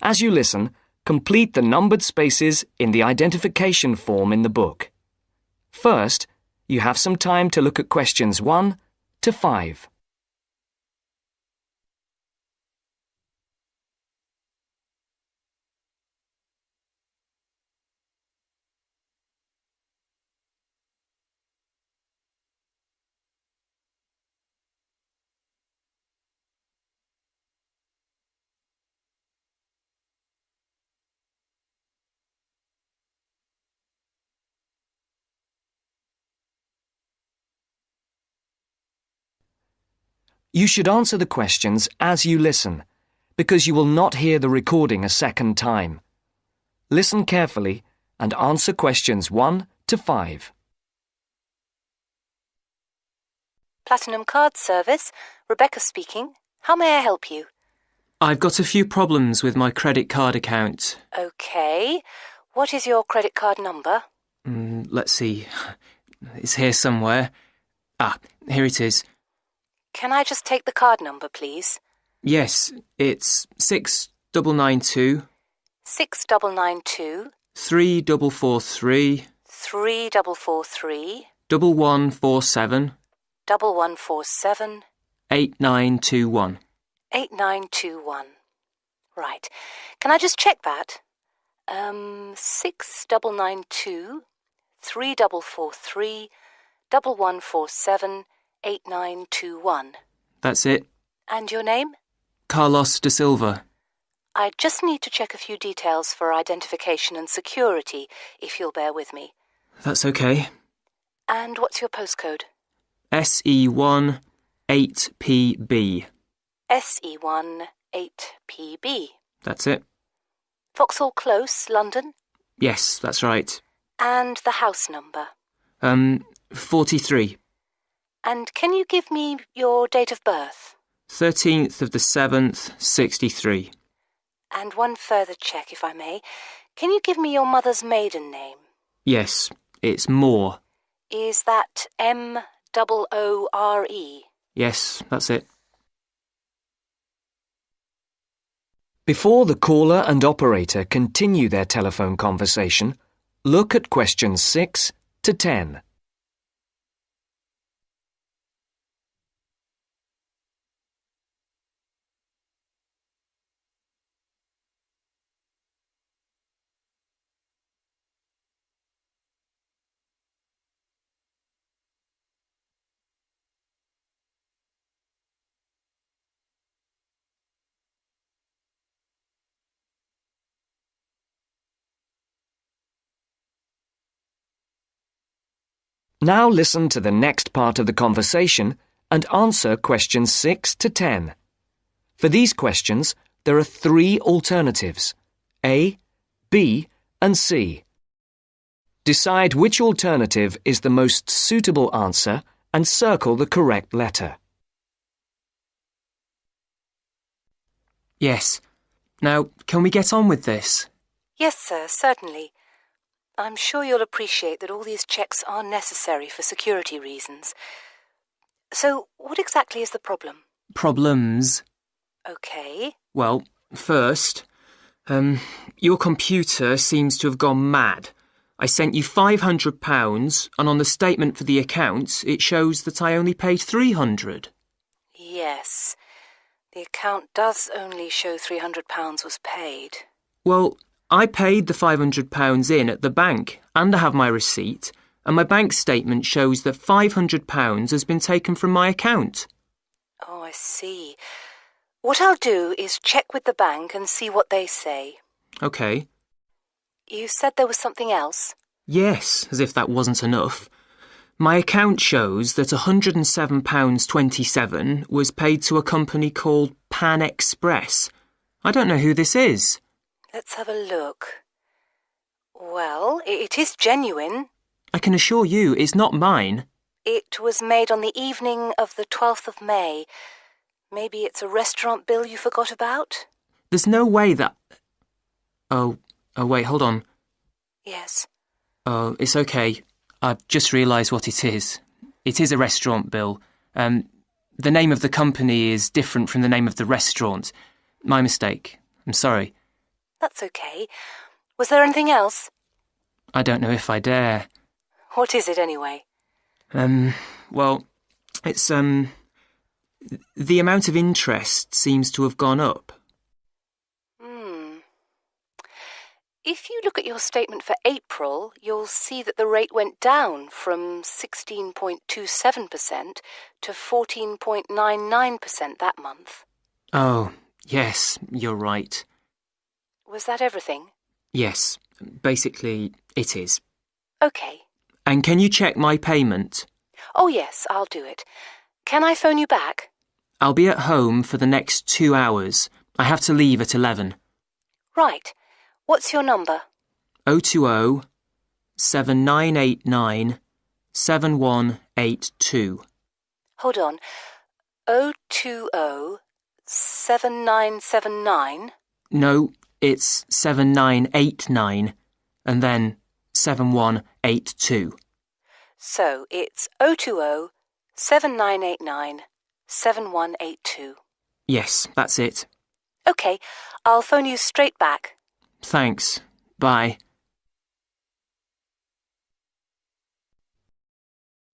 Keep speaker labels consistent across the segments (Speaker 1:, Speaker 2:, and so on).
Speaker 1: As you listen, complete the numbered spaces in the identification form in the book. First, you have some time to look at questions 1 to 5. You should answer the questions as you listen, because you will not hear the recording a second time. Listen carefully and answer questions 1 to 5.
Speaker 2: Platinum Card Service, Rebecca speaking. How may I help you?
Speaker 3: I've got a few problems with my credit card account.
Speaker 2: Okay. What is your credit card number?
Speaker 3: Let's see. It's here somewhere. Here it is.
Speaker 2: Can I just take the card number, please?
Speaker 3: Yes, it's 6992
Speaker 2: 6992
Speaker 3: 3443
Speaker 2: 3443
Speaker 3: 1147
Speaker 2: 1147
Speaker 3: 8921.
Speaker 2: 8921. Right. Can I just check that? 6992 3443 1147 8921.
Speaker 3: That's it.
Speaker 2: And your name?
Speaker 3: Carlos de Silva.
Speaker 2: I just need to check a few details for identification and security, if you'll bear with me.
Speaker 3: That's okay.
Speaker 2: And what's your postcode?
Speaker 3: SE1 8PB.
Speaker 2: SE1 8PB.
Speaker 3: That's it.
Speaker 2: Vauxhall Close, London?
Speaker 3: Yes, that's right.
Speaker 2: And the house number?
Speaker 3: 43.
Speaker 2: And can you give me your date of birth?
Speaker 3: 13th of the 7th, 63.
Speaker 2: And one further check, if I may. Can you give me your mother's maiden name?
Speaker 3: Yes, it's Moore.
Speaker 2: Is that Moore?
Speaker 3: Yes, that's it.
Speaker 1: Before the caller and operator continue their telephone conversation, look at questions 6 to 10. Now listen to the next part of the conversation and answer questions 6 to 10. For these questions, there are 3 alternatives: A, B, and C. Decide which alternative is the most suitable answer and circle the correct letter.
Speaker 3: Yes. Now, can we get on with this?
Speaker 2: Yes, sir, certainly. I'm sure you'll appreciate that all these checks are necessary for security reasons. So, what exactly is the problem?
Speaker 3: Problems?
Speaker 2: Okay.
Speaker 3: Well, first, your computer seems to have gone mad. I sent you £500 and on the statement for the account it shows that I only paid £300.
Speaker 2: Yes. The account does only show £300 was paid.
Speaker 3: Well, I paid the £500 in at the bank and I have my receipt, and my bank statement shows that £500 has been taken from my account.
Speaker 2: Oh, I see. What I'll do is check with the bank and see what they say.
Speaker 3: OK.
Speaker 2: You said there was something else?
Speaker 3: Yes, as if that wasn't enough. My account shows that £107.27 was paid to a company called Pan Express. I don't know who this is.
Speaker 2: Let's have a look. Well, it is genuine.
Speaker 3: I can assure you it's not mine.
Speaker 2: It was made on the evening of the 12th of May. Maybe it's a restaurant bill you forgot about?
Speaker 3: There's no way that... Oh, wait, hold on.
Speaker 2: Yes.
Speaker 3: Oh, it's okay. I've just realised what it is. It is a restaurant bill. The name of the company is different from the name of the restaurant. My mistake. I'm sorry.
Speaker 2: That's okay. Was there anything else?
Speaker 3: I don't know if I dare.
Speaker 2: What is it anyway?
Speaker 3: Well, it's, the amount of interest seems to have gone up.
Speaker 2: If you look at your statement for April, you'll see that the rate went down from 16.27% to 14.99% that month.
Speaker 3: Oh, yes, you're right.
Speaker 2: Was that everything?
Speaker 3: Yes, basically, it is.
Speaker 2: Okay.
Speaker 3: And can you check my payment?
Speaker 2: Oh, yes, I'll do it. Can I phone you back?
Speaker 3: I'll be at home for the next 2 hours. I have to leave at 11.
Speaker 2: Right. What's your number?
Speaker 3: 020 7989 7182.
Speaker 2: Hold on. 020 7979.
Speaker 3: No, it's 7989 and then 7182.
Speaker 2: So it's 020 7989 7182.
Speaker 3: Yes, that's it.
Speaker 2: Okay, I'll phone you straight back.
Speaker 3: Thanks. Bye.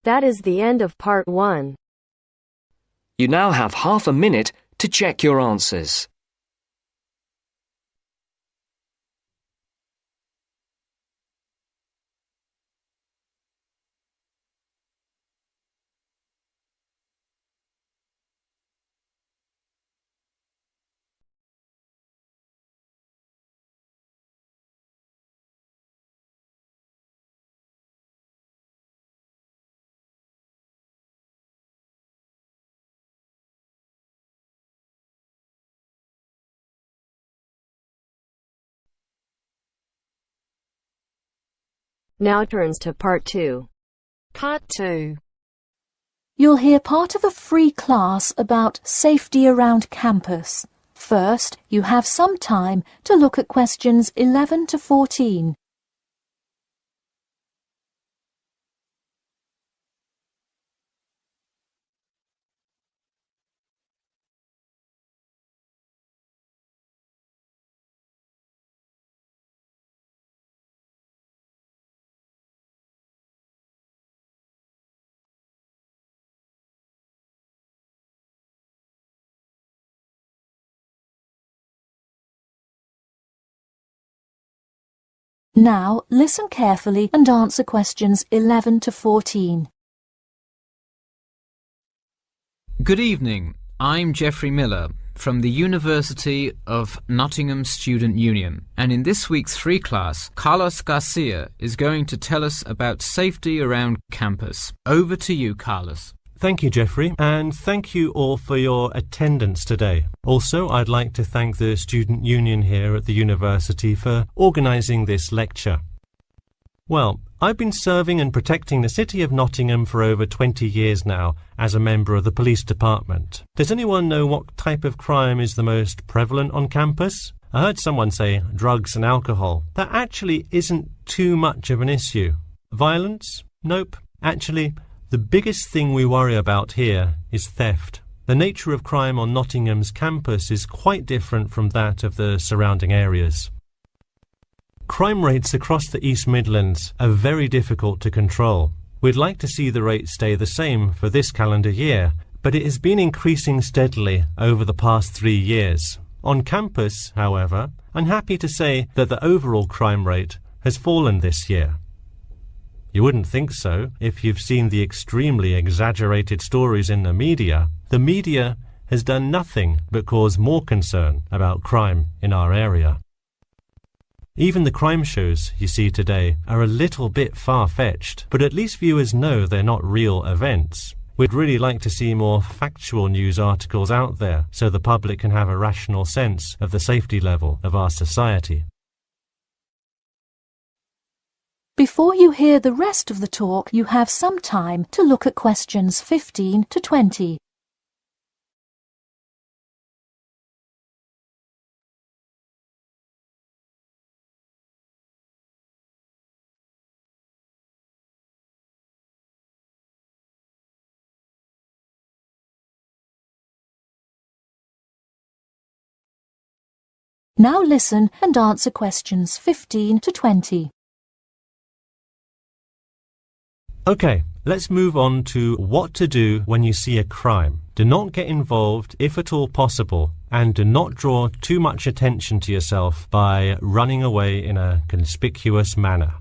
Speaker 4: That is the end of part 1.
Speaker 1: You now have half a minute to check your answers.
Speaker 4: Now turns to part 2.
Speaker 5: Part 2. You'll hear part of a free class about safety around campus. First, you have some time to look at questions 11 to 14. Now, listen carefully and answer questions 11 to 14.
Speaker 6: Good evening. I'm Geoffrey Miller from the University of Nottingham Student Union, and in this week's free class, Carlos Garcia is going to tell us about safety around campus. Over to you, Carlos.
Speaker 7: Thank you, Geoffrey, and thank you all for your attendance today. Also, I'd like to thank the Student Union here at the university for organising this lecture. Well, I've been serving and protecting the city of Nottingham for over 20 years now as a member of the police department. Does anyone know what type of crime is the most prevalent on campus? I heard someone say drugs and alcohol. That actually isn't too much of an issue. Violence? Nope. Actually, the biggest thing we worry about here is theft. The nature of crime on Nottingham's campus is quite different from that of the surrounding areas. Crime rates across the East Midlands are very difficult to control. We'd like to see the rate stay the same for this calendar year, but it has been increasing steadily over the past 3 years. On campus, however, I'm happy to say that the overall crime rate has fallen this year. You wouldn't think so if you've seen the extremely exaggerated stories in the media. The media has done nothing but cause more concern about crime in our area. Even the crime shows you see today are a little bit far-fetched, but at least viewers know they're not real events. We'd really like to see more factual news articles out there so the public can have a rational sense of the safety level of our society.
Speaker 5: Before you hear the rest of the talk, you have some time to look at questions 15 to 20. Now listen and answer questions 15 to 20.
Speaker 7: Okay, let's move on to what to do when you see a crime. Do not get involved if at all possible, and do not draw too much attention to yourself by running away in a conspicuous manner.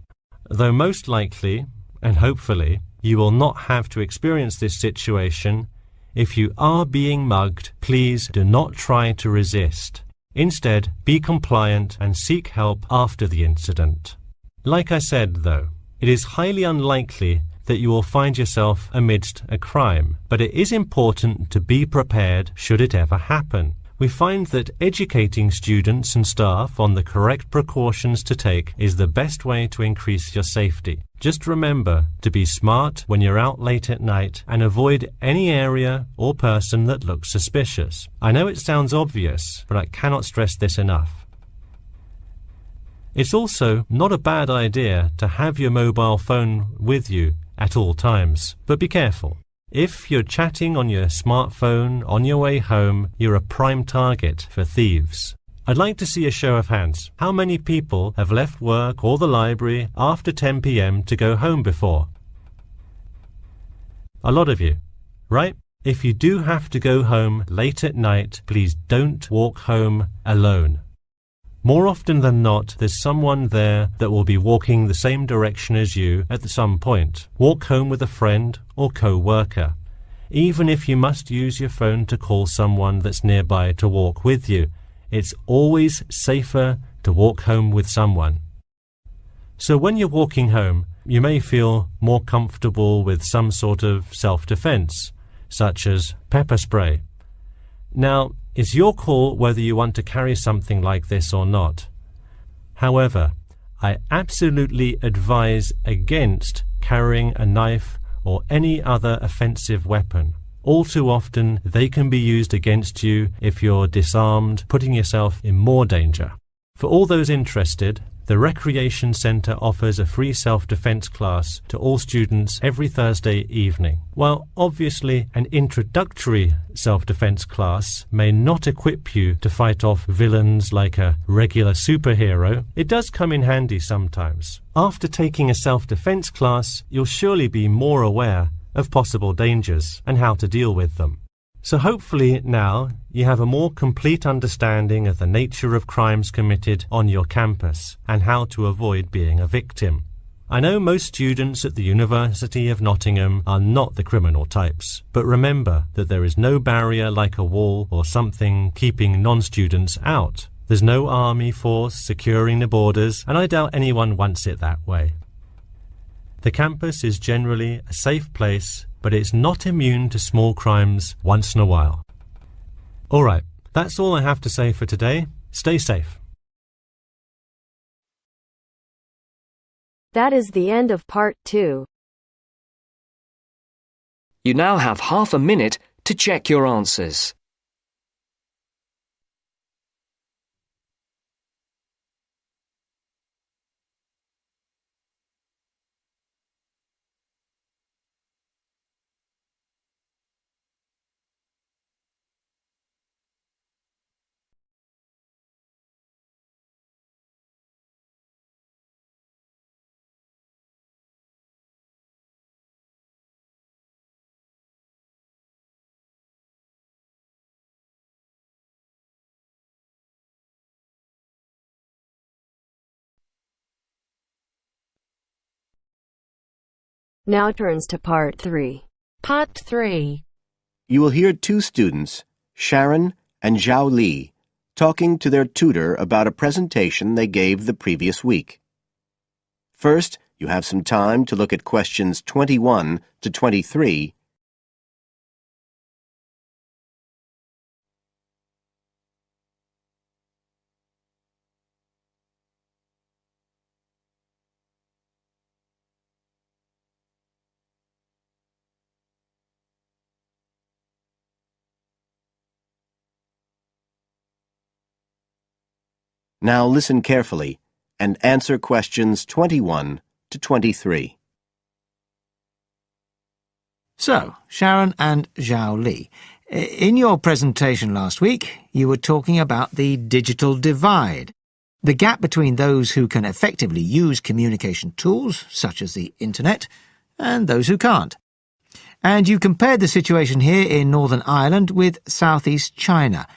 Speaker 7: Though most likely, and hopefully, you will not have to experience this situation, if you are being mugged, please do not try to resist. Instead, be compliant and seek help after the incident. Like I said, though, it is highly unlikely that you will find yourself amidst a crime, but it is important to be prepared should it ever happen. We find that educating students and staff on the correct precautions to take is the best way to increase your safety. Just remember to be smart when you're out late at night and avoid any area or person that looks suspicious. I know it sounds obvious, but I cannot stress this enough. It's also not a bad idea to have your mobile phone with you at all times, but be careful. If you're chatting on your smartphone on your way home, you're a prime target for thieves. I'd like to see a show of hands. How many people have left work or the library after 10 p.m. to go home before? A lot of you, right? If you do have to go home late at night, please don't walk home alone. More often than not, there's someone there that will be walking the same direction as you at some point. Walk home with a friend or co-worker. Even if you must use your phone to call someone that's nearby to walk with you, it's always safer to walk home with someone. So when you're walking home, you may feel more comfortable with some sort of self-defense, such as pepper spray. Now, it's your call whether you want to carry something like this or not. However, I absolutely advise against carrying a knife or any other offensive weapon. All too often, they can be used against you if you're disarmed, putting yourself in more danger. For all those interested, the Recreation Centre offers a free self-defense class to all students every Thursday evening. While obviously an introductory self-defense class may not equip you to fight off villains like a regular superhero, it does come in handy sometimes. After taking a self-defense class, you'll surely be more aware of possible dangers and how to deal with them. So hopefully now you have a more complete understanding of the nature of crimes committed on your campus and how to avoid being a victim. I know most students at the University of Nottingham are not the criminal types, but remember that there is no barrier like a wall or something keeping non-students out. There's no army force securing the borders, and I doubt anyone wants it that way. The campus is generally a safe place, but it's not immune to small crimes once in a while. All right, that's all I have to say for today. Stay safe.
Speaker 4: That is the end of part 2.
Speaker 1: You now have half a minute to check your answers.
Speaker 4: Now turns to part 3.
Speaker 8: Part 3.
Speaker 9: You will hear two students, Sharon and Zhao Li, talking to their tutor about a presentation they gave the previous week. First, you have some time to look at questions 21 to 23. Now listen carefully and answer questions 21 to 23.
Speaker 10: So, Sharon and Zhao Li,
Speaker 8: In your presentation last week, you were talking about the digital divide, the gap between those who can effectively use communication tools, such as the internet, and those who can't. And you compared the situation here in Northern Ireland with southeast China.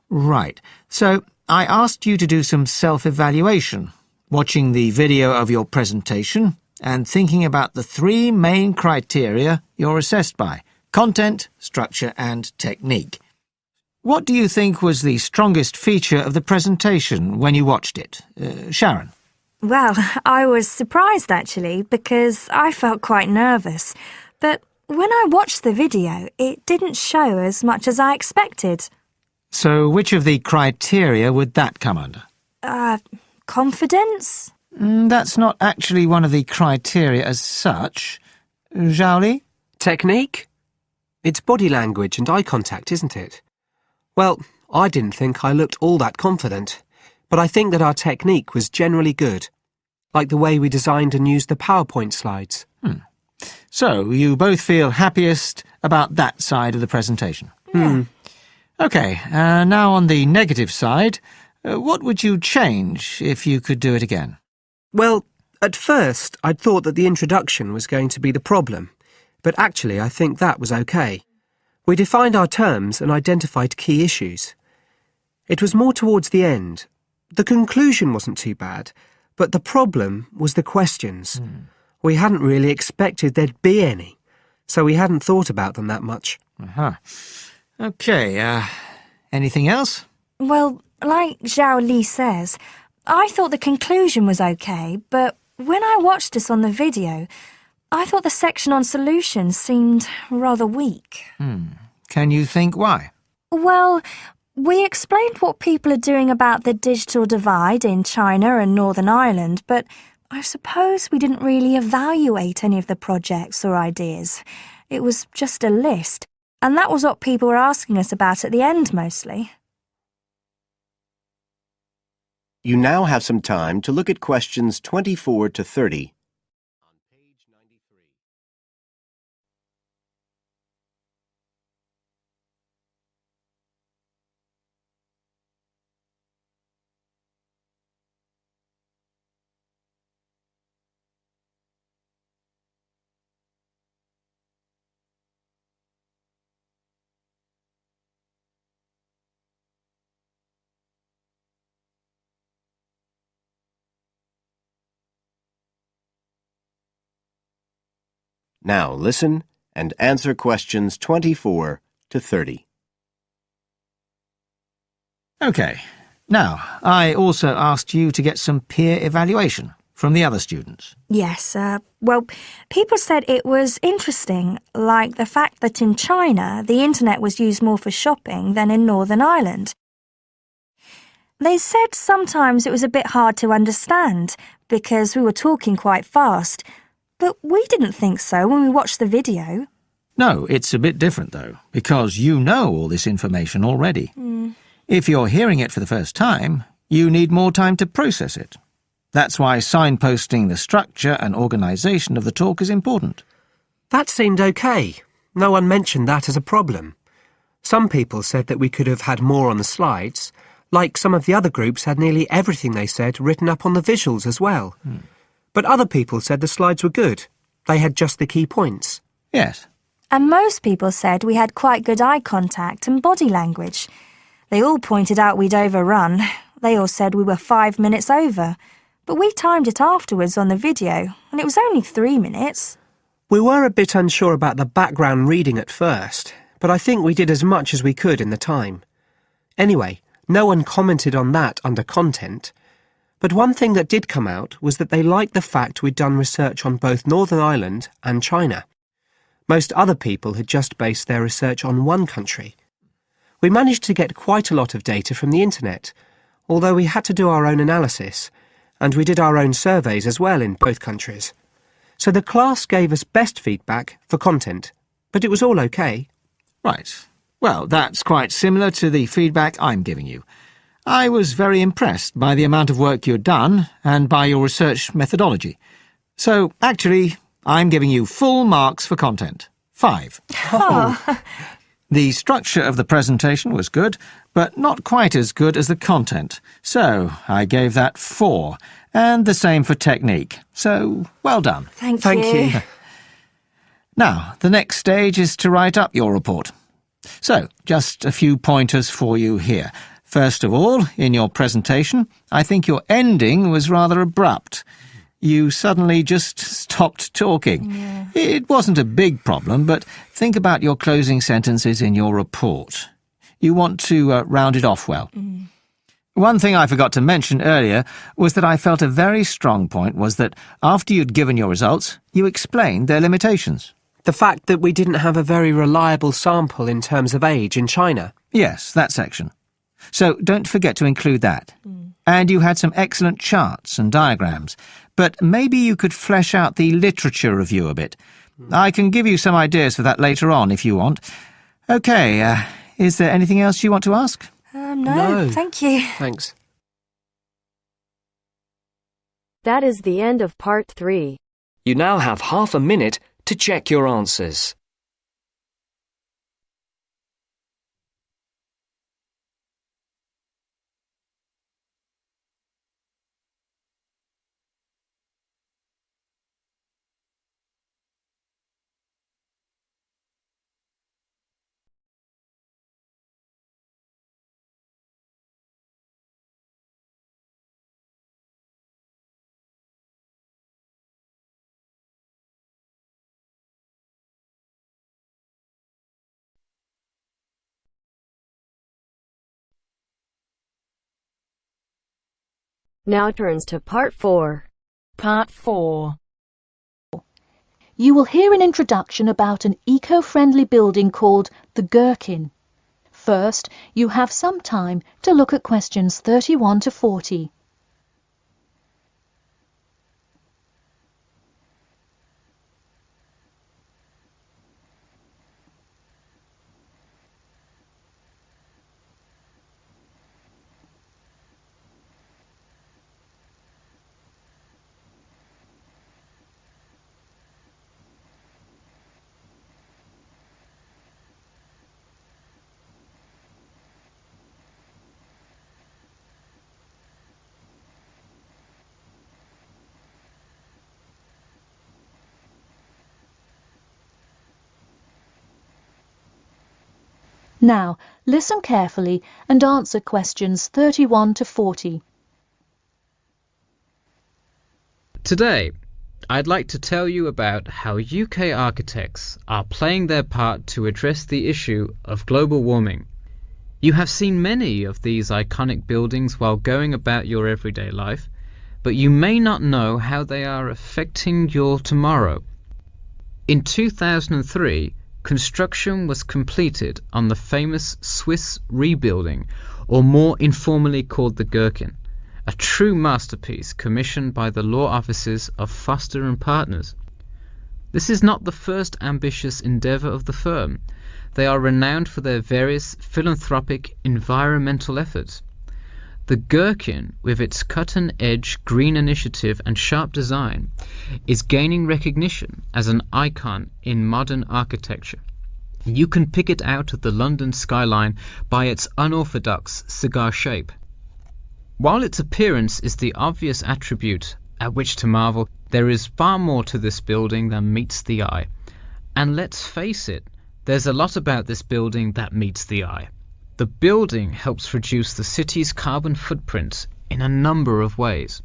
Speaker 8: Right. So I asked you to do some self-evaluation, watching the video of your presentation and thinking about the three main criteria you're assessed by: content, structure and technique. What do you think was the strongest feature of the presentation when you watched it? Sharon?
Speaker 10: Well, I was surprised actually, because I felt quite nervous. But when I watched the video, it didn't show as much as I expected.
Speaker 8: So which of the criteria would that come under?
Speaker 10: Confidence?
Speaker 8: That's not actually one of the criteria as such. Zhao?
Speaker 11: Technique? It's body language and eye contact, isn't it? Well, I didn't think I looked all that confident, but I think that our technique was generally good, like the way we designed and used the PowerPoint slides.
Speaker 8: So you both feel happiest about that side of the presentation?
Speaker 10: Yeah.
Speaker 8: OK, now on the negative side, what would you change if you could do it again?
Speaker 11: Well, at first I'd thought that the introduction was going to be the problem, but actually I think that was OK. We defined our terms and identified key issues. It was more towards the end. The conclusion wasn't too bad, but the problem was the questions. We hadn't really expected there'd be any, so we hadn't thought about them that much.
Speaker 8: OK, anything else?
Speaker 10: Well, like Zhao Li says, I thought the conclusion was okay, but when I watched this on the video, I thought the section on solutions seemed rather weak.
Speaker 8: Can you think why?
Speaker 10: Well, we explained what people are doing about the digital divide in China and Northern Ireland, but I suppose we didn't really evaluate any of the projects or ideas. It was just a list, and that was what people were asking us about at the end mostly.
Speaker 9: You now have some time to look at questions 24 to 30. On page 93. Now listen and answer questions 24 to 30.
Speaker 8: OK. Now, I also asked you to get some peer evaluation from the other students.
Speaker 10: Yes, well, people said it was interesting, like the fact that in China the internet was used more for shopping than in Northern Ireland. They said sometimes it was a bit hard to understand because we were talking quite fast, but we didn't think so when we watched the video.
Speaker 8: No, it's a bit different, though, because you know all this information already. If you're hearing it for the first time, you need more time to process it. That's why signposting the structure and organisation of the talk is important.
Speaker 11: That seemed OK. No one mentioned that as a problem. Some people said that we could have had more on the slides, like some of the other groups had nearly everything they said written up on the visuals as well. But other people said the slides were good. They had just the key points.
Speaker 8: Yes.
Speaker 10: And most people said we had quite good eye contact and body language. They all pointed out we'd overrun. They all said we were 5 minutes over. But we timed it afterwards on the video, and it was only 3 minutes.
Speaker 11: We were a bit unsure about the background reading at first, but I think we did as much as we could in the time. Anyway, no one commented on that under content. But one thing that did come out was that they liked the fact we'd done research on both Northern Ireland and China. Most other people had just based their research on one country. We managed to get quite a lot of data from the internet, although we had to do our own analysis, and we did our own surveys as well in both countries. So the class gave us best feedback for content, but it was all OK.
Speaker 8: Right. Well, that's quite similar to the feedback I'm giving you. I was very impressed by the amount of work you'd done and by your research methodology. So, actually, I'm giving you full marks for content. 5. The structure of the presentation was good, but not quite as good as the content, so I gave that 4, and the same for technique. So, well done.
Speaker 10: Thank
Speaker 11: you.
Speaker 8: Now, the next stage is to write up your report. So, just a few pointers for you here. First of all, in your presentation, I think your ending was rather abrupt. You suddenly just stopped talking.
Speaker 10: Yeah.
Speaker 8: It wasn't a big problem, but think about your closing sentences in your report. You want to round it off well. One thing I forgot to mention earlier was that I felt a very strong point was that after you'd given your results, you explained their limitations.
Speaker 11: The fact that we didn't have a very reliable sample in terms of age in China.
Speaker 8: Yes, that section. So don't forget to include that. And you had some excellent charts and diagrams, but maybe you could flesh out the literature review a bit. I can give you some ideas for that later on if you want. OK, is there anything else you want to ask?
Speaker 10: No, thank you.
Speaker 11: Thanks.
Speaker 4: That is the end of part 3.
Speaker 1: You now have half a minute to check your answers.
Speaker 4: Now turns to part 4.
Speaker 5: Part 4. You will hear an introduction about an eco-friendly building called the Gherkin. First, you have some time to look at questions 31 to 40. Now, listen carefully and answer questions 31 to 40.
Speaker 6: Today, I'd like to tell you about how UK architects are playing their part to address the issue of global warming. You have seen many of these iconic buildings while going about your everyday life, but you may not know how they are affecting your tomorrow. In 2003, construction was completed on the famous Swiss rebuilding, or more informally called the Gherkin, a true masterpiece commissioned by the law offices of Foster and Partners. This is not the first ambitious endeavour of the firm. They are renowned for their various philanthropic environmental efforts. The Gherkin, with its cut-and-edge green initiative and sharp design, is gaining recognition as an icon in modern architecture. You can pick it out of the London skyline by its unorthodox cigar shape. While its appearance is the obvious attribute at which to marvel, there is far more to this building than meets the eye. And let's face it, there's a lot about this building that meets the eye. The building helps reduce the city's carbon footprint in a number of ways.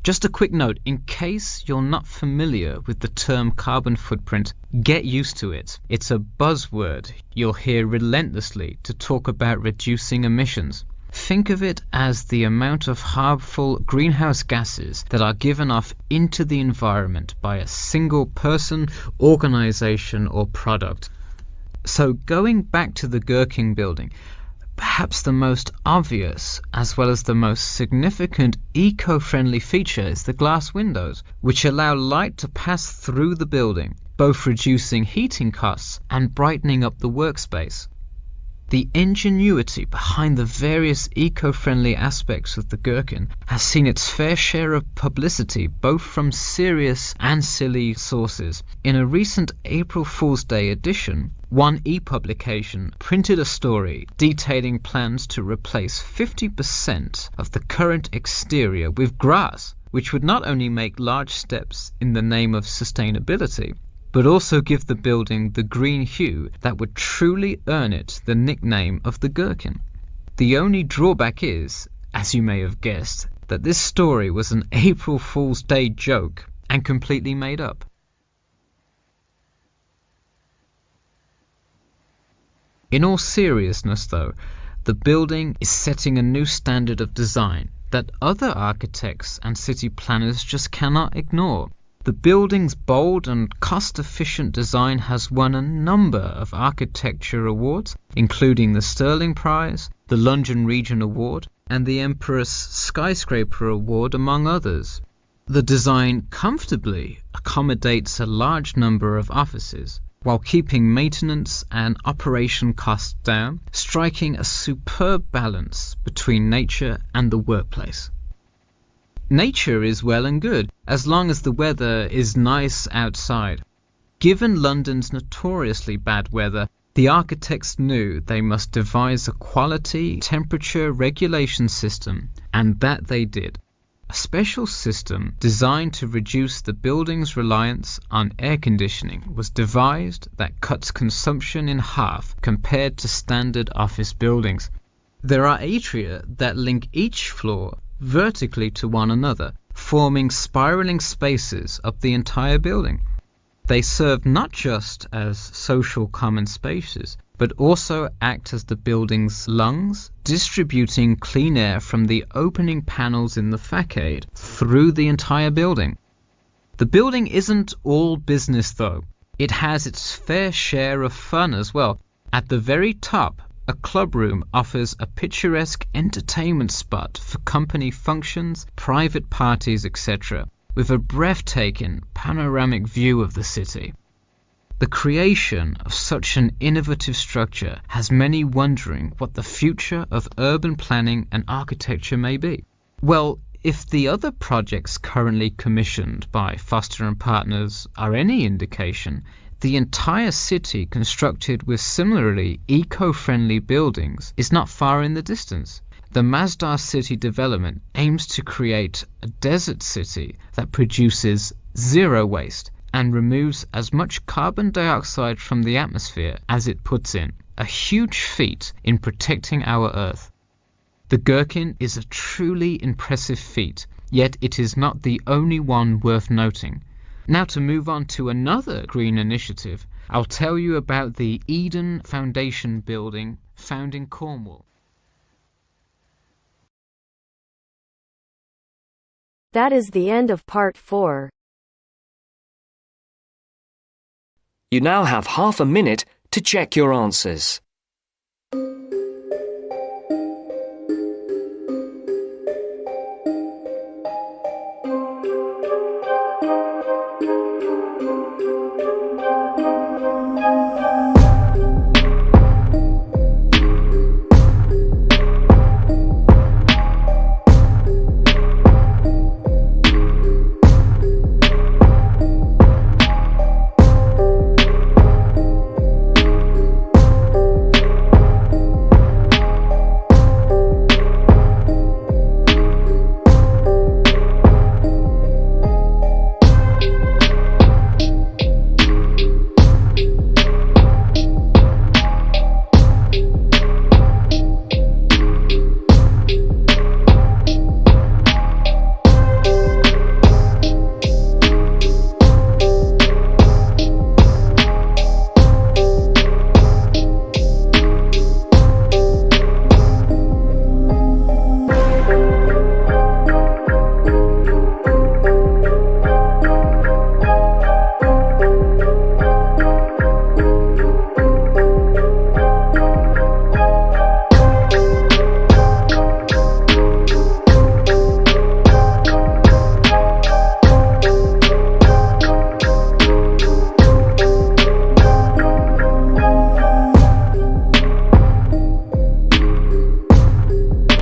Speaker 6: Just a quick note, in case you're not familiar with the term carbon footprint, get used to it. It's a buzzword you'll hear relentlessly to talk about reducing emissions. Think of it as the amount of harmful greenhouse gases that are given off into the environment by a single person, organization, or product. So going back to the Gherkin building, perhaps the most obvious as well as the most significant eco-friendly feature is the glass windows, which allow light to pass through the building, both reducing heating costs and brightening up the workspace. The ingenuity behind the various eco-friendly aspects of the gherkin has seen its fair share of publicity both from serious and silly sources. In a recent April Fool's Day edition, One e-publication printed a story detailing plans to replace 50% of the current exterior with grass, which would not only make large steps in the name of sustainability, but also give the building the green hue that would truly earn it the nickname of the gherkin. The only drawback is, as you may have guessed, that this story was an April Fool's Day joke and completely made up. In all seriousness, though, the building is setting a new standard of design that other architects and city planners just cannot ignore. The building's bold and cost-efficient design has won a number of architecture awards, including the Stirling Prize, the London Region Award, and the Empress Skyscraper Award, among others. The design comfortably accommodates a large number of offices, while keeping maintenance and operation costs down, striking a superb balance between nature and the workplace. Nature is well and good, as long as the weather is nice outside. Given London's notoriously bad weather, the architects knew they must devise a quality temperature regulation system, and that they did. A special system designed to reduce the building's reliance on air conditioning was devised that cuts consumption in half compared to standard office buildings. There are atria that link each floor vertically to one another, forming spiraling spaces up the entire building. They serve not just as social common spaces, but also act as the building's lungs, distributing clean air from the opening panels in the facade through the entire building. The building isn't all business, though. It has its fair share of fun as well. At the very top, a club room offers a picturesque entertainment spot for company functions, private parties, etc., with a breathtaking panoramic view of the city. The creation of such an innovative structure has many wondering what the future of urban planning and architecture may be. Well, if the other projects currently commissioned by Foster & Partners are any indication, the entire city constructed with similarly eco-friendly buildings is not far in the distance. The Masdar City development aims to create a desert city that produces zero waste and removes as much carbon dioxide from the atmosphere as it puts in, a huge feat in protecting our Earth. The gherkin is a truly impressive feat, yet it is not the only one worth noting. Now, to move on to another green initiative, I'll tell you about the Eden Foundation building found in Cornwall.
Speaker 4: That is the end of part 4.
Speaker 1: You now have half a minute to check your answers.